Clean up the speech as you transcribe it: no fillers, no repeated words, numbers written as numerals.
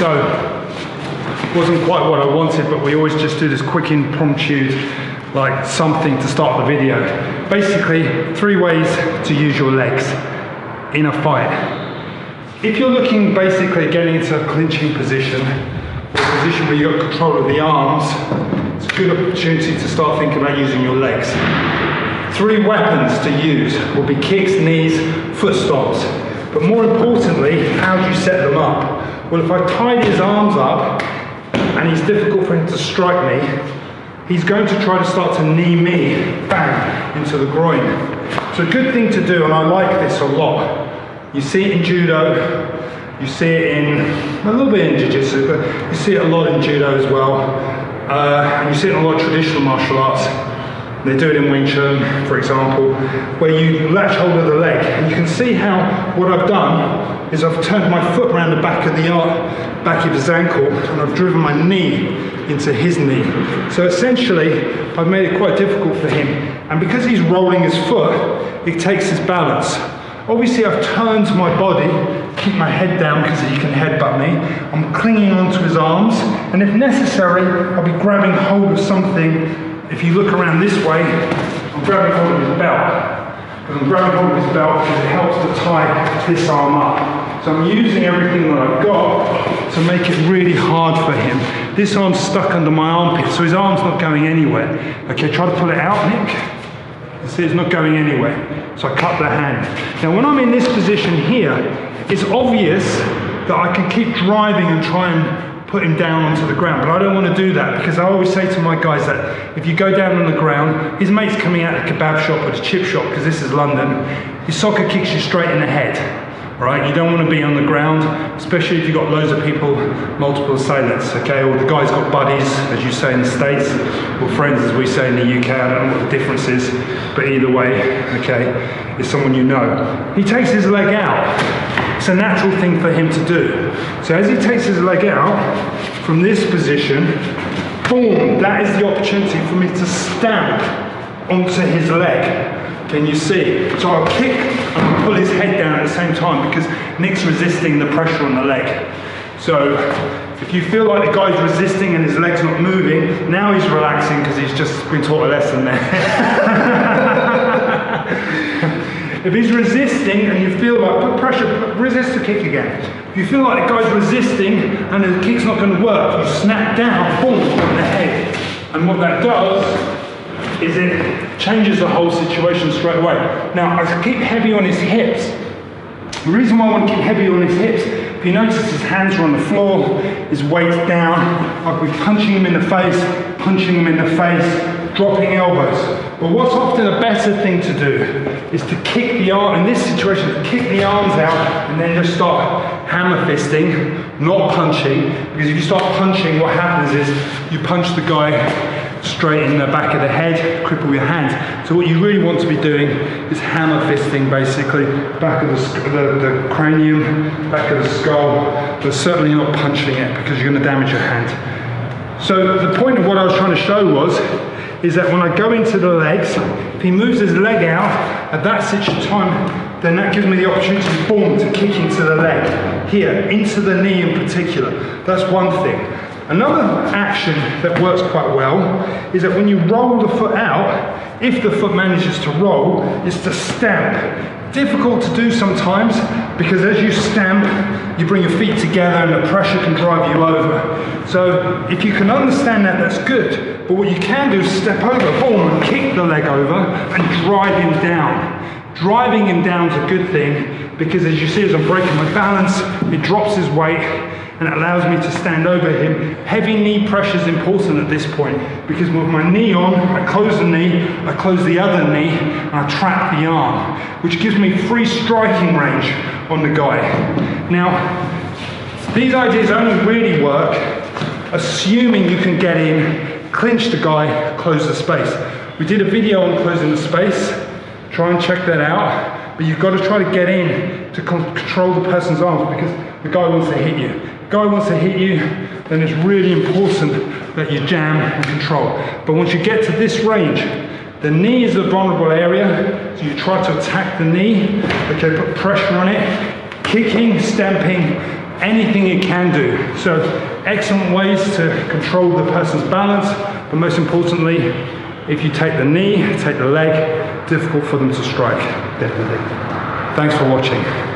So, wasn't quite what I wanted, but we always just do this quick impromptu, like something to start the video. Basically, 3 ways to use your legs in a fight. If you're looking basically at getting into a clinching position, or a position where you've got control of the arms, it's a good opportunity to start thinking about using your legs. 3 weapons to use will be kicks, knees, foot stomps. But more importantly, how do you set them up? Well, if I tied his arms up, and it's difficult for him to strike me, he's going to try to start to knee me, bang, into the groin. So a good thing to do, and I like this a lot, you see it in judo, you see it in, a little bit in jiu-jitsu, but you see it a lot in judo as well, and you see it in a lot of traditional martial arts. They do it in Wing Chun, for example, where you latch hold of the leg. And you can see how what I've done is I've turned my foot around the back of his ankle, and I've driven my knee into his knee. So essentially, I've made it quite difficult for him. And because he's rolling his foot, it takes his balance. Obviously, I've turned my body, keep my head down because he can headbutt me. I'm clinging onto his arms, and if necessary, I'll be grabbing hold of something. If you look around this way, I'm grabbing hold of his belt. Because I'm grabbing hold of his belt because it helps to tie this arm up. So I'm using everything that I've got to make it really hard for him. This arm's stuck under my armpit, so his arm's not going anywhere. Okay, try to pull it out, Nick. You see, it's not going anywhere. So I cut the hand. Now, when I'm in this position here, it's obvious that I can keep driving and try and put him down onto the ground, but I don't want to do that because I always say to my guys that if you go down on the ground, his mate's coming out of the kebab shop or the chip shop, because this is London, his soccer kicks you straight in the head, right? You don't want to be on the ground, especially if you've got loads of people, multiple assailants, okay? Or the guy's got buddies, as you say in the States, or friends, as we say in the UK. I don't know what the difference is, but either way, okay, it's someone you know. He takes his leg out. It's a natural thing for him to do. So as he takes his leg out from this position, boom, that is the opportunity for me to stamp onto his leg. Can you see? So I'll kick and I'll pull his head down at the same time because Nick's resisting the pressure on the leg. So if you feel like the guy's resisting and his leg's not moving, now he's relaxing because he's just been taught a lesson there. If he's resisting and you feel like, put pressure, resist the kick again. If you feel like the guy's resisting and the kick's not going to work, you snap down, boom, on the head. And what that does is it changes the whole situation straight away. Now, I keep heavy on his hips. The reason why I want to keep heavy on his hips, if you notice his hands are on the floor, his weight's down, I'll be punching him in the face, dropping elbows. But what's often a better thing to do is to kick the arm, in this situation, kick the arms out and then just start hammer fisting, not punching, because if you start punching, what happens is you punch the guy straight in the back of the head, cripple your hands. So what you really want to be doing is hammer fisting, basically, back of the cranium, back of the skull, but certainly not punching it because you're going to damage your hand. So the point of what I was trying to show is that when I go into the legs, if he moves his leg out at that time, then that gives me the opportunity, boom, to kick into the leg, here, into the knee in particular. That's one thing. Another action that works quite well is that when you roll the foot out, if the foot manages to roll, is to stamp. Difficult to do sometimes because as you stamp, you bring your feet together and the pressure can drive you over. So if you can understand that, that's good. But what you can do is step over, boom, and kick the leg over and drive him down. Driving him down is a good thing because as you see, as I'm breaking my balance, it drops his weight and it allows me to stand over him. Heavy knee pressure is important at this point because with my knee on, I close the knee, I close the other knee, and I trap the arm, which gives me free striking range on the guy. Now, these ideas only really work assuming you can get in, clinch the guy, close the space. We did a video on closing the space. Try and check that out. But you've got to try to get in to control the person's arms because the guy wants to hit you. If the guy wants to hit you, then it's really important that you jam and control. But once you get to this range, the knee is the vulnerable area, so you try to attack the knee, okay, put pressure on it, kicking, stamping, anything it can do. So excellent ways to control the person's balance, but most importantly, if you take the knee, take the leg, difficult for them to strike, definitely. Thanks for watching.